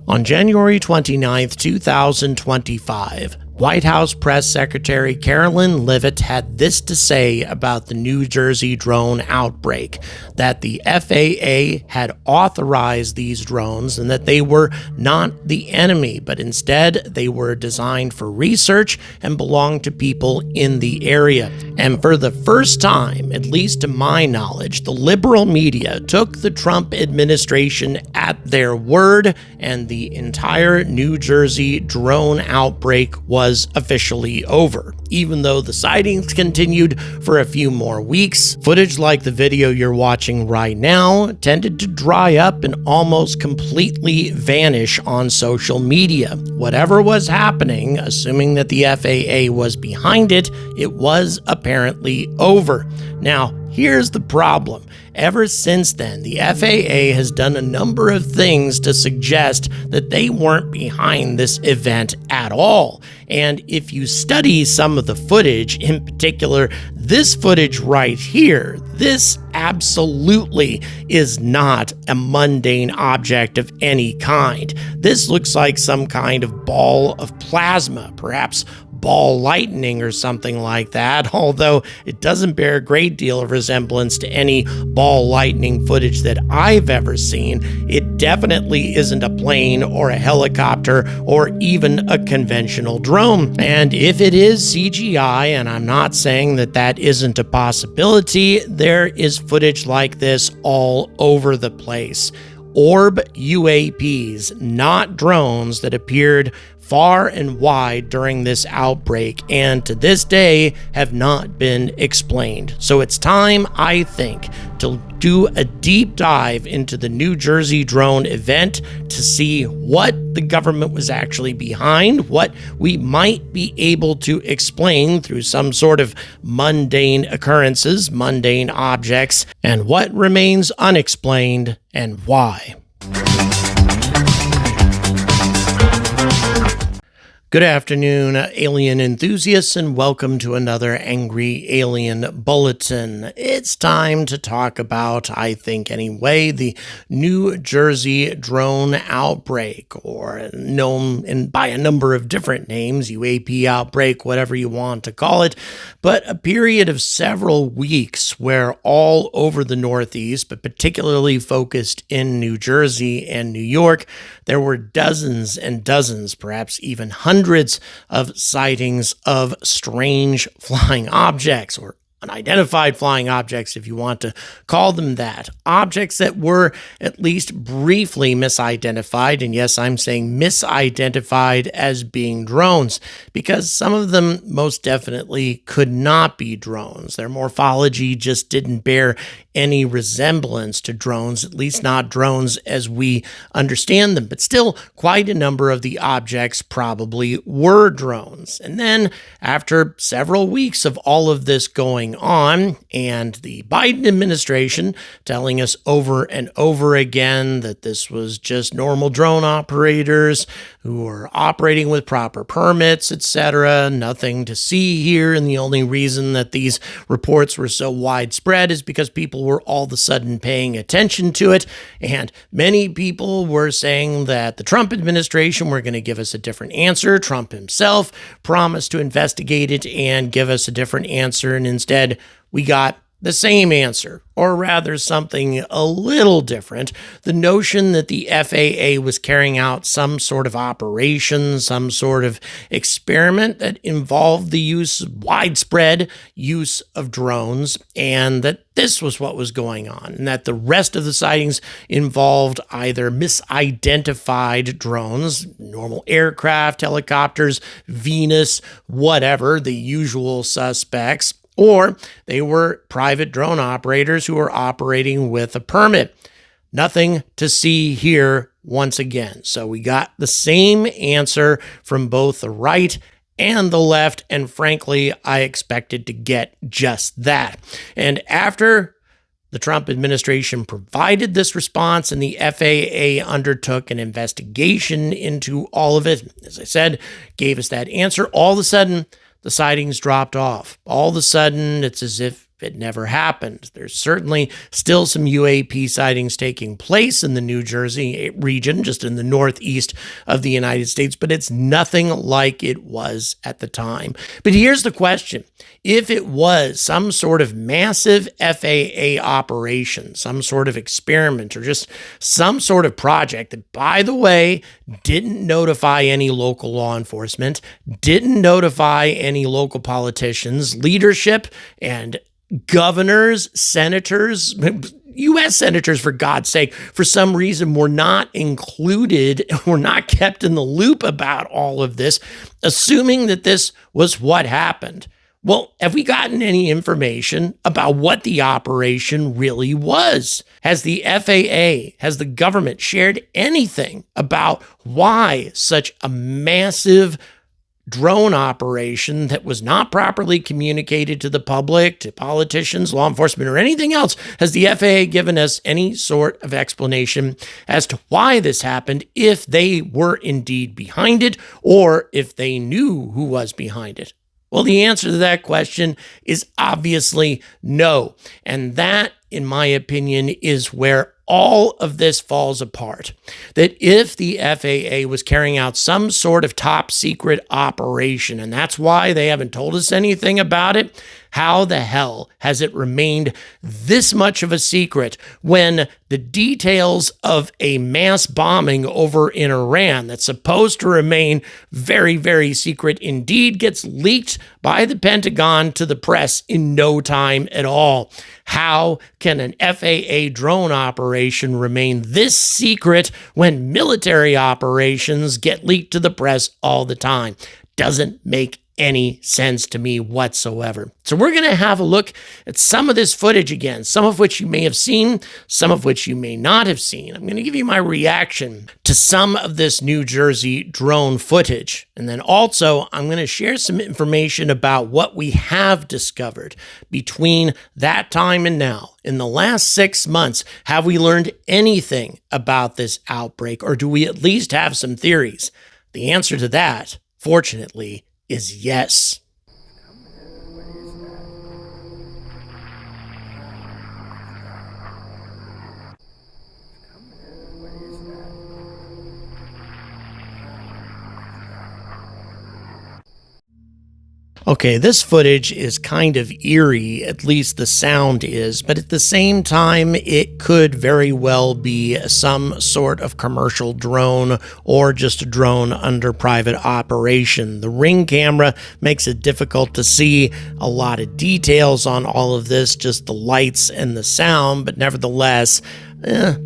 On January 29, 2025, White House Press Secretary Carolyn Leavitt had this to say about the New Jersey drone outbreak, that the FAA had authorized these drones and that they were not the enemy, but instead they were designed for research and belonged to people in the area. And for the first time, at least to my knowledge, the liberal media took the Trump administration at their word, and the entire New Jersey drone outbreak was officially over. Even though the sightings continued for a few more weeks, footage like the video you're watching right now tended to dry up and almost completely vanish on social media. Whatever was happening, assuming that the FAA was behind it, it was apparently over. Now, here's the problem. Ever since then, the FAA has done a number of things to suggest that they weren't behind this event at all. And if you study some of the footage, in particular, this footage right here, this absolutely is not a mundane object of any kind. This looks like some kind of ball of plasma, perhaps ball lightning or something like that, although it doesn't bear a great deal of resemblance to any ball lightning footage that I've ever seen. It definitely isn't a plane or a helicopter or even a conventional drone. And if it is CGI, and I'm not saying that that isn't a possibility, there is footage like this all over the place. Orb UAPs, not drones, that appeared far and wide during this outbreak and to this day have not been explained. So it's time, I think, to do a deep dive into the New Jersey drone event to see what the government was actually behind, what we might be able to explain through some sort of mundane occurrences, mundane objects, and what remains unexplained and why. Good afternoon, alien enthusiasts, and welcome to another Angry Alien Bulletin. It's time to talk about, I think anyway, the New Jersey drone outbreak, or known by a number of different names, UAP outbreak, whatever you want to call it, but a period of several weeks where all over the Northeast, but particularly focused in New Jersey and New York, there were dozens and dozens, perhaps even hundreds of sightings of strange flying objects, or unidentified flying objects, if you want to call them that. Objects that were at least briefly misidentified, and yes, I'm saying misidentified as being drones, because some of them most definitely could not be drones. Their morphology just didn't bear any resemblance to drones, at least not drones as we understand them. But still, quite a number of the objects probably were drones. And then, after several weeks of all of this going on, and the Biden administration telling us over and over again that this was just normal drone operators who were operating with proper permits, etc., nothing to see here, and the only reason that these reports were so widespread is because people were all of a sudden paying attention to it, and many people were saying that the Trump administration were going to give us a different answer. Trump himself promised to investigate it and give us a different answer, and instead we got the same answer, or rather something a little different. The notion that the FAA was carrying out some sort of operation, some sort of experiment that involved the widespread use of drones, and that this was what was going on, and that the rest of the sightings involved either misidentified drones, normal aircraft, helicopters, Venus, whatever, the usual suspects, or they were private drone operators who were operating with a permit. Nothing to see here once again. So we got the same answer from both the right and the left, and frankly, I expected to get just that. And after the Trump administration provided this response and the FAA undertook an investigation into all of it, as I said, gave us that answer, all of a sudden, the sightings dropped off. All of a sudden, it's as if It never happened. There's certainly still some UAP sightings taking place in the New Jersey region, just in the northeast of the United States, but it's nothing like it was at the time. But here's the question. If it was some sort of massive FAA operation, some sort of experiment, or just some sort of project that, by the way, didn't notify any local law enforcement, didn't notify any local politicians, leadership, and governors, senators, U.S. senators, for God's sake, for some reason were not included, were not kept in the loop about all of this, assuming that this was what happened. Well, have we gotten any information about what the operation really was? Has the FAA, has the government shared anything about why such a massive drone operation that was not properly communicated to the public, to politicians, law enforcement, or anything else? Has the FAA given us any sort of explanation as to why this happened, if they were indeed behind it, or if they knew who was behind it? Well, the answer to that question is obviously no. And that, in my opinion, is where all of this falls apart. That if the FAA was carrying out some sort of top secret operation, and that's why they haven't told us anything about it, how the hell has it remained this much of a secret when the details of a mass bombing over in Iran that's supposed to remain very, very secret indeed gets leaked by the Pentagon to the press in no time at all? How can an FAA drone operation remain this secret when military operations get leaked to the press all the time? Doesn't make any sense to me whatsoever. So we're going to have a look at some of this footage again, some of which you may have seen, some of which you may not have seen. I'm going to give you my reaction to some of this New Jersey drone footage. And then also, I'm going to share some information about what we have discovered between that time and now. In the last 6 months, have we learned anything about this outbreak, or do we at least have some theories? The answer to that, fortunately, is yes. Okay, this footage is kind of eerie, at least the sound is, but at the same time, it could very well be some sort of commercial drone or just a drone under private operation. The Ring camera makes it difficult to see a lot of details on all of this, just the lights and the sound, but nevertheless,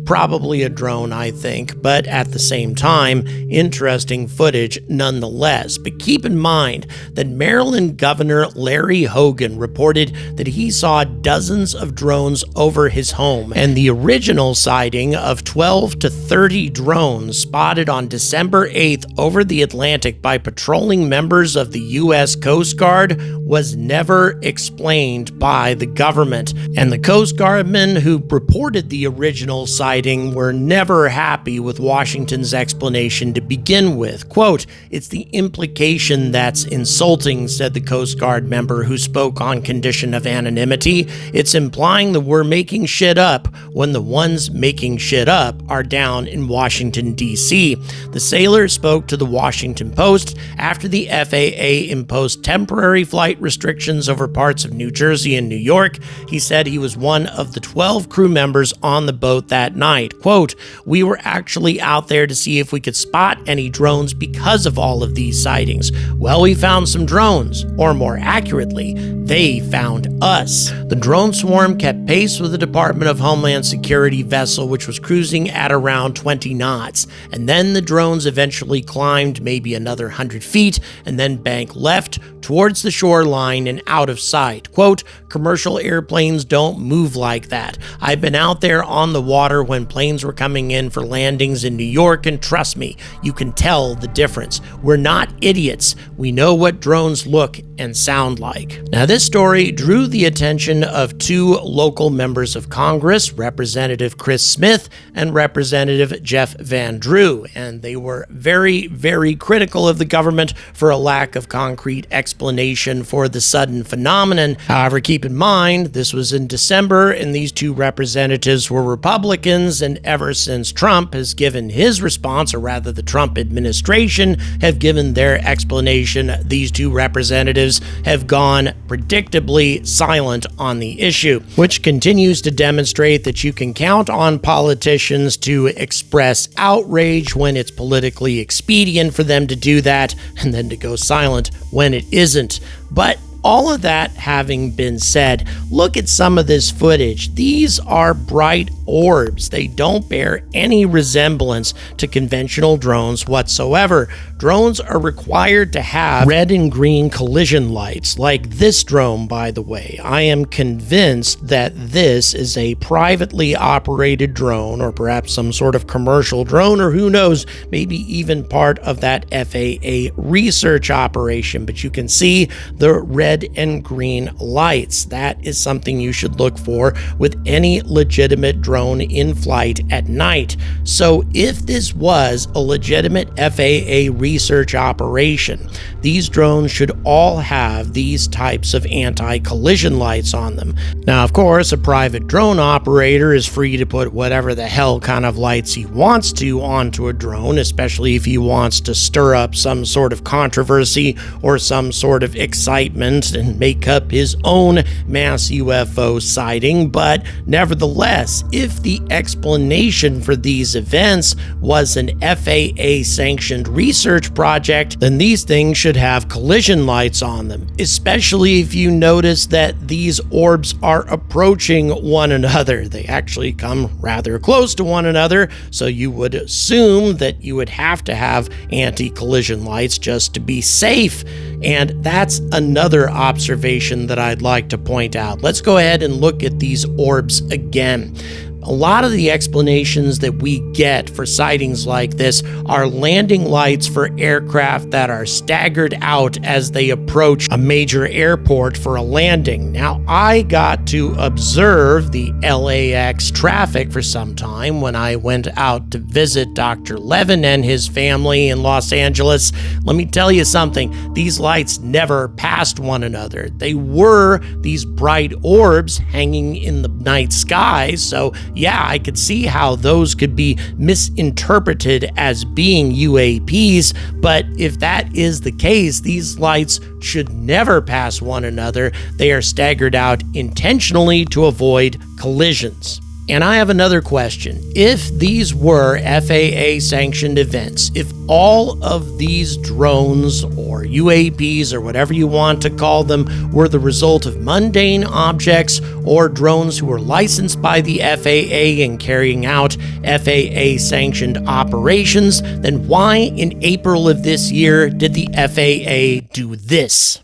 probably a drone, I think, but at the same time, interesting footage nonetheless. But keep in mind that Maryland Governor Larry Hogan reported that he saw dozens of drones over his home, and the original sighting of 12 to 30 drones spotted on December 8th over the Atlantic by patrolling members of the U.S. Coast Guard was never explained by the government. And the Coast Guardmen who reported the original sighting were never happy with Washington's explanation to begin with. Quote, "It's the implication that's insulting," said the Coast Guard member who spoke on condition of anonymity. "It's implying that we're making shit up when the ones making shit up are down in Washington, D.C. The sailor spoke to the Washington Post after the FAA imposed temporary flight restrictions over parts of New Jersey and New York. He said he was one of the 12 crew members on the boat that night. Quote, "We were actually out there to see if we could spot any drones because of all of these sightings. Well, we found some drones, or more accurately, they found us." The drone swarm kept pace with the Department of Homeland Security vessel, which was cruising at around 20 knots. And then the drones eventually climbed maybe another 100 feet and then banked left towards the shoreline and out of sight. Quote, "Commercial airplanes don't move like that. I've been out there on the water when planes were coming in for landings in New York, and trust me, you can tell the difference. We're not idiots. We know what drones look and sound like. Now, this story drew the attention of two local members of Congress, Representative Chris Smith and Representative Jeff Van Drew, and they were very, very critical of the government for a lack of concrete explanation for the sudden phenomenon. However, keep in mind, this was in December, and these two representatives were Republicans, and ever since Trump has given his response, or rather the Trump administration have given their explanation, these two representatives have gone predictably silent on the issue, which continues to demonstrate that you can count on politicians to express outrage when it's politically expedient for them to do that, and then to go silent when it isn't. But all of that having been said, look at some of this footage. These are bright orbs. They don't bear any resemblance to conventional drones whatsoever. Drones are required to have red and green collision lights, like this drone, by the way. I am convinced that this is a privately operated drone, or perhaps some sort of commercial drone, or who knows, maybe even part of that FAA research operation. But you can see the red and green lights. That is something you should look for with any legitimate drone in flight at night. So if this was a legitimate FAA research operation, these drones should all have these types of anti-collision lights on them. Now, of course, a private drone operator is free to put whatever the hell kind of lights he wants to onto a drone, especially if he wants to stir up some sort of controversy or some sort of excitement and make up his own mass UFO sighting. But nevertheless, if the explanation for these events was an FAA-sanctioned research project, then these things should have collision lights on them, especially if you notice that these orbs are approaching one another. They actually come rather close to one another, so you would assume that you would have to have anti-collision lights just to be safe. And that's another observation that I'd like to point out. Let's go ahead and look at these orbs again. A lot of the explanations that we get for sightings like this are landing lights for aircraft that are staggered out as they approach a major airport for a landing. Now, I got to observe the LAX traffic for some time when I went out to visit Dr. Levin and his family in Los Angeles. Let me tell you something, these lights never passed one another. They were these bright orbs hanging in the night sky, so yeah, I could see how those could be misinterpreted as being UAPs, but if that is the case, these lights should never pass one another. They are staggered out intentionally to avoid collisions. And I have another question. If these were FAA-sanctioned events, if all of these drones or UAPs or whatever you want to call them were the result of mundane objects or drones who were licensed by the FAA and carrying out FAA-sanctioned operations, then why in April of this year did the FAA do this?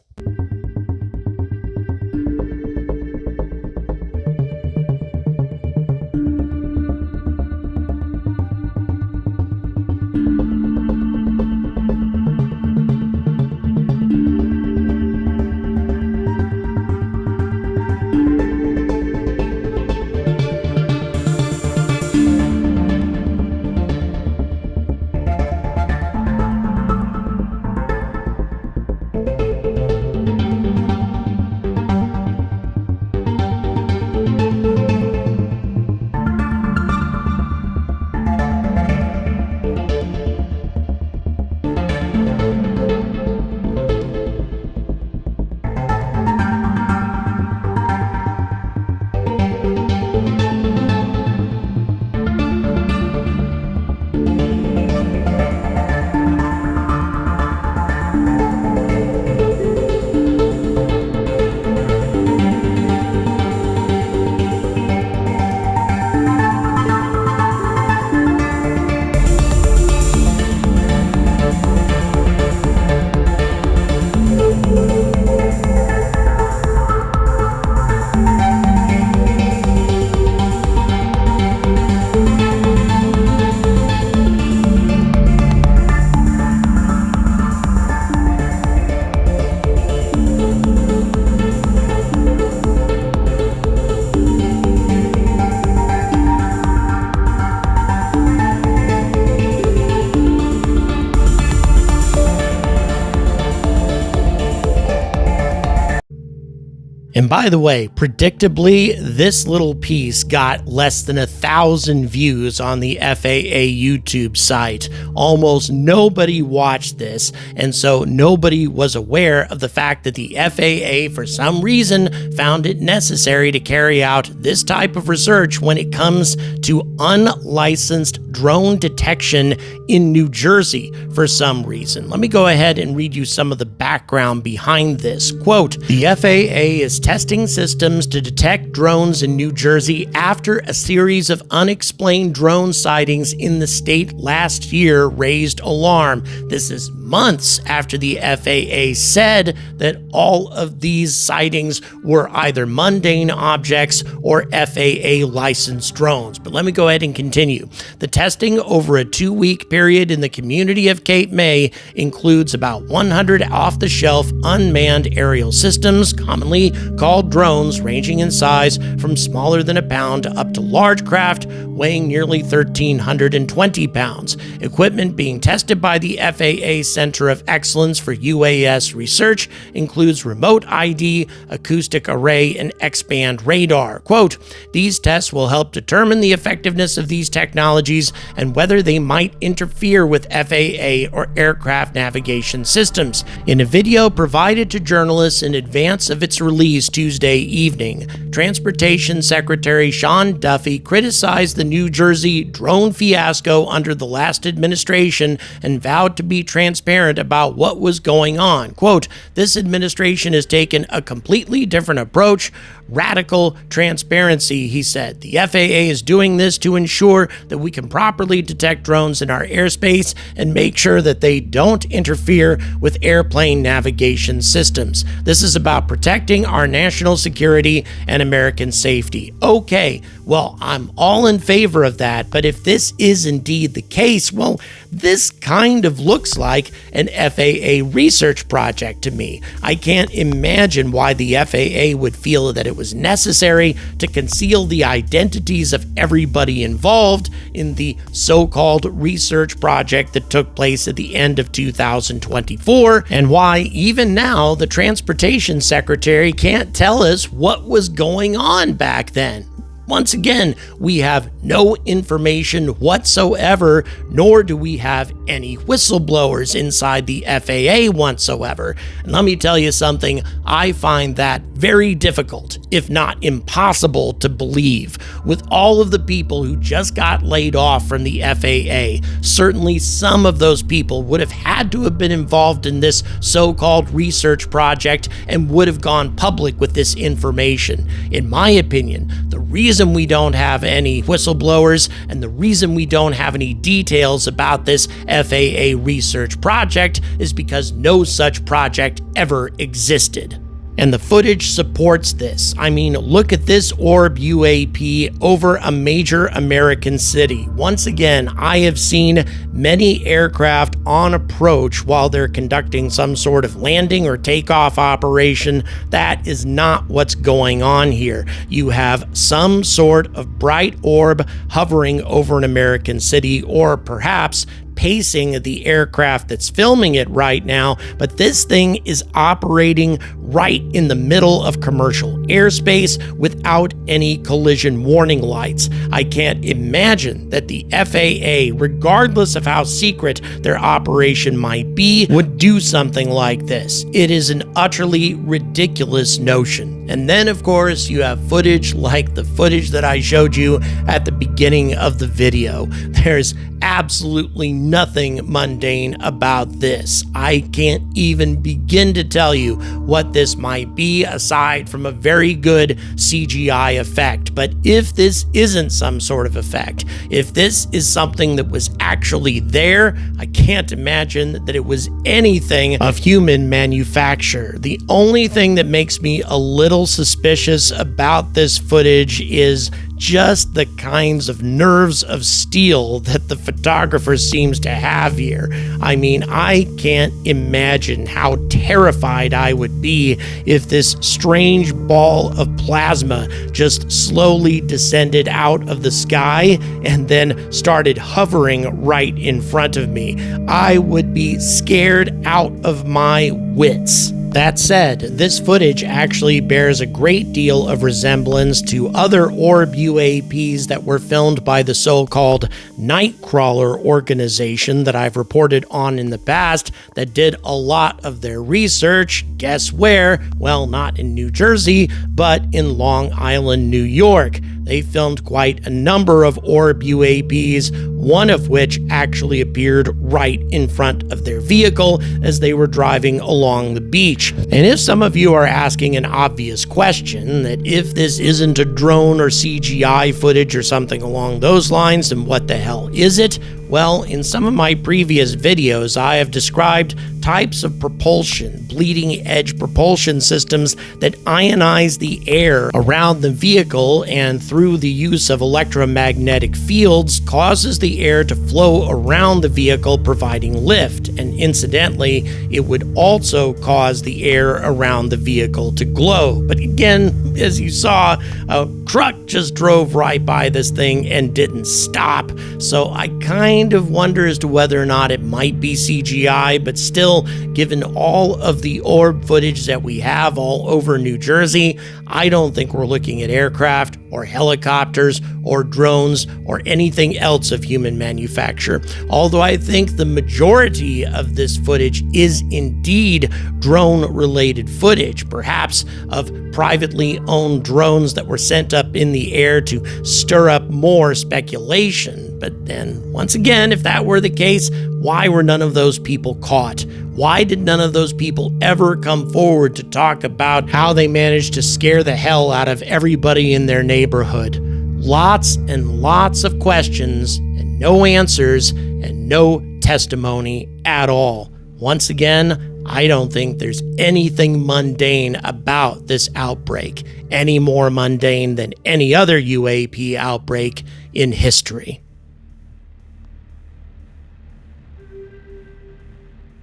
And by the way, predictably, this little piece got less than 1,000 views on the FAA YouTube site. Almost nobody watched this, and so nobody was aware of the fact that the FAA, for some reason, found it necessary to carry out this type of research when it comes to unlicensed drone detection in New Jersey for some reason. Let me go ahead and read you some of the background behind this. Quote, "The FAA is testing systems to detect drones in New Jersey after a series of unexplained drone sightings in the state last year raised alarm." This is months after the FAA said that all of these sightings were either mundane objects or FAA licensed drones. But let me go ahead and continue. The testing over a 2-week period in the community of Cape May includes about 100 off-the-shelf unmanned aerial systems, commonly called drones, ranging in size from smaller than a pound up to large craft weighing nearly 1,320 pounds. Equipment being tested by the FAA Center of Excellence for UAS Research includes remote ID, acoustic array, and X-band radar. Quote, "These tests will help determine the effectiveness of these technologies and whether they might interfere with FAA or aircraft navigation systems." In a video provided to journalists in advance of its release Tuesday evening, Transportation Secretary Sean Duffy criticized the New Jersey drone fiasco under the last administration and vowed to be transparent about what was going on. Quote, "This administration has taken a completely different approach, radical transparency," he said. "The FAA is doing this to ensure that we can properly detect drones in our airspace and make sure that they don't interfere with airplane navigation systems. This is about protecting our national security and American safety." Okay, well, I'm all in favor of that, but if this is indeed the case, well, this kind of looks like an FAA research project to me. I can't imagine why the FAA would feel that it was necessary to conceal the identities of everybody involved in the so-called research project that took place at the end of 2024, and why even now the Transportation Secretary can't tell us what was going on back then. Once again, we have no information whatsoever, nor do we have any whistleblowers inside the FAA whatsoever. And let me tell you something, I find that very difficult, if not impossible, to believe. With all of the people who just got laid off from the FAA, certainly some of those people would have had to have been involved in this so-called research project and would have gone public with this information. In my opinion, the reason we don't have any whistleblowers and the reason we don't have any details about this FAA research project is because no such project ever existed. And the footage supports this. I mean, look at this orb UAP over a major American city. Once again, I have seen many aircraft on approach while they're conducting some sort of landing or takeoff operation. That is not what's going on here. You have some sort of bright orb hovering over an American city, or perhaps pacing the aircraft that's filming it right now, but this thing is operating right in the middle of commercial airspace without any collision warning lights. I can't imagine that the FAA, regardless of how secret their operation might be, would do something like this. It is an utterly ridiculous notion. And then, of course, you have footage like the footage that I showed you at the beginning of the video. There's absolutely nothing mundane about this. I can't even begin to tell you what this might be aside from a very good CGI effect. But if this isn't some sort of effect, if this is something that was actually there, I can't imagine that it was anything of human manufacture. The only thing that makes me a little suspicious about this footage is just the kinds of nerves of steel that the photographer seems to have here. I mean, I can't imagine how terrified I would be if this strange ball of plasma just slowly descended out of the sky and then started hovering right in front of me. I would be scared out of my wits. That said, this footage actually bears a great deal of resemblance to other orb UAPs that were filmed by the so-called Nightcrawler organization that I've reported on in the past that did a lot of their research. Guess where? Well, not in New Jersey, but in Long Island, New York. They filmed quite a number of orb UAPs, one of which actually appeared right in front of their vehicle as they were driving along the beach. And if some of you are asking an obvious question, that if this isn't a drone or CGI footage or something along those lines, then what the hell is it? Well, in some of my previous videos, I have described types of propulsion, bleeding edge propulsion systems that ionize the air around the vehicle and through the use of electromagnetic fields causes the air to flow around the vehicle, providing lift. And incidentally, it would also cause the air around the vehicle to glow. But again, as you saw, a truck just drove right by this thing and didn't stop. So I kind of wonder as to whether or not it might be CGI, but still, given all of the orb footage that we have all over New Jersey, I don't think we're looking at aircraft or helicopters or drones or anything else of human manufacture. Although I think the majority of this footage is indeed drone-related footage, perhaps of privately owned drones that were sent up in the air to stir up more speculation. But then, once again, if that were the case, why were none of those people caught? Why did none of those people ever come forward to talk about how they managed to scare the hell out of everybody in their neighborhood? Lots and lots of questions and no answers and no testimony at all. Once again, I don't think there's anything mundane about this outbreak, any more mundane than any other UAP outbreak in history.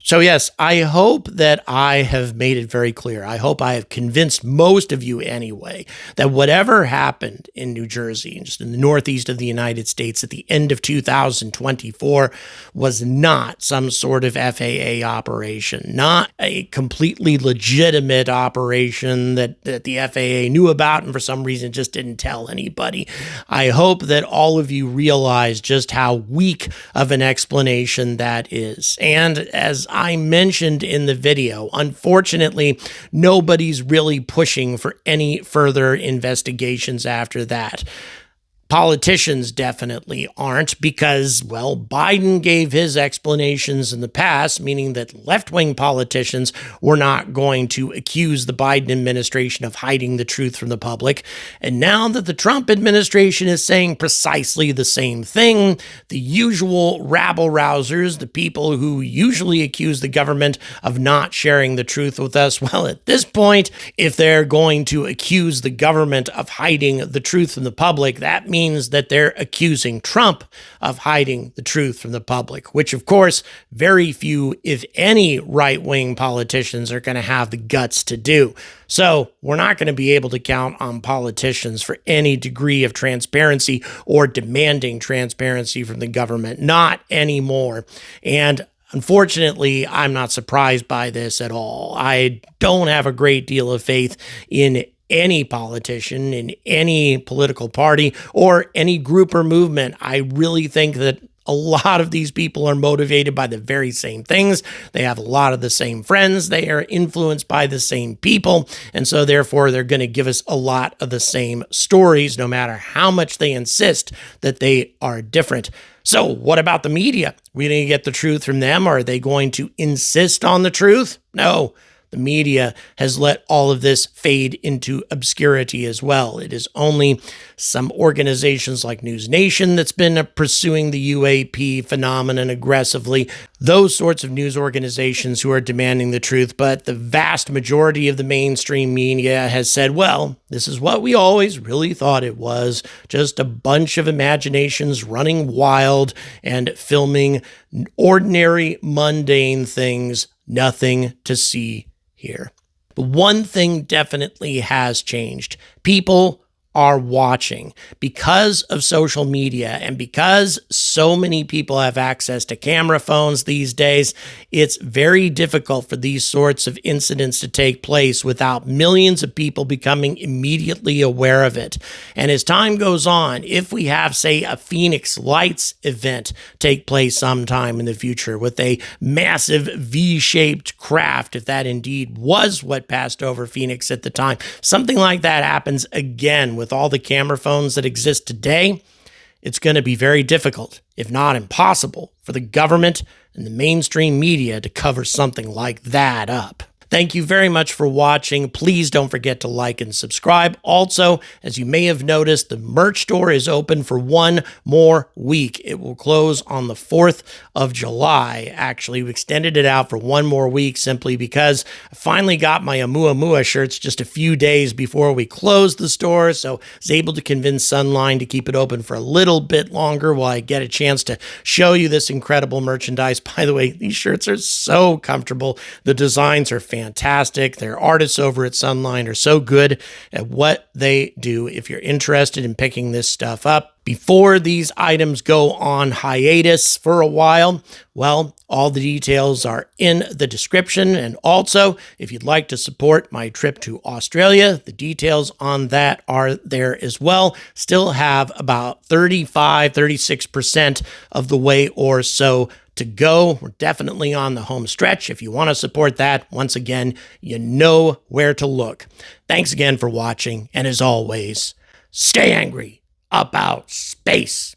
So yes, I hope that I have made it very clear. I hope I have convinced most of you anyway that whatever happened in New Jersey, just in the northeast of the United States at the end of 2024 was not some sort of FAA operation, not a completely legitimate operation that the FAA knew about and for some reason just didn't tell anybody. I hope that all of you realize just how weak of an explanation that is. And as I mentioned in the video, unfortunately, nobody's really pushing for any further investigations after that. Politicians definitely aren't because, well, Biden gave his explanations in the past, meaning that left-wing politicians were not going to accuse the Biden administration of hiding the truth from the public. And now that the Trump administration is saying precisely the same thing, the usual rabble-rousers, the people who usually accuse the government of not sharing the truth with us, well, at this point, if they're going to accuse the government of hiding the truth from the public, that means that they're accusing Trump of hiding the truth from the public, which, of course, very few, if any, right-wing politicians are going to have the guts to do. So we're not going to be able to count on politicians for any degree of transparency or demanding transparency from the government. Not anymore. And unfortunately, I'm not surprised by this at all. I don't have a great deal of faith in any politician, in any political party, or any group or movement. I really think that a lot of these people are motivated by the very same things. They have a lot of the same friends. They are influenced by the same people. And so therefore, they're going to give us a lot of the same stories, no matter how much they insist that they are different. So what about the media? Are we going to get the truth from them? Are they going to insist on the truth? No. The media has let all of this fade into obscurity as well. It is only some organizations like News Nation that's been pursuing the UAP phenomenon aggressively. Those sorts of news organizations who are demanding the truth, but the vast majority of the mainstream media has said, well, this is what we always really thought it was, just a bunch of imaginations running wild and filming ordinary, mundane things, nothing to see here. But one thing definitely has changed. People are watching. Because of social media and because so many people have access to camera phones these days, it's very difficult for these sorts of incidents to take place without millions of people becoming immediately aware of it. And as time goes on, if we have, say, a Phoenix Lights event take place sometime in the future with a massive V-shaped craft, if that indeed was what passed over Phoenix at the time, something like that happens again with all the camera phones that exist today, it's going to be very difficult, if not impossible, for the government and the mainstream media to cover something like that up. Thank you very much for watching. Please don't forget to like and subscribe. Also, as you may have noticed, the merch store is open for one more week. It will close on the 4th of July. Actually, we extended it out for one more week simply because I finally got my Oumuamua shirts just a few days before we closed the store, so I was able to convince Sunline to keep it open for a little bit longer while I get a chance to show you this incredible merchandise. By the way, these shirts are so comfortable. The designs are fantastic. Their artists over at Sunline are so good at what they do. If you're interested in picking this stuff up before these items go on hiatus for a while, well, all the details are in the description. And also, if you'd like to support my trip to Australia, the details on that are there as well. Still have about 36% of the way or so to go. We're definitely on the home stretch. If you want to support that, once again, you know where to look. Thanks again for watching, and as always, stay angry about space.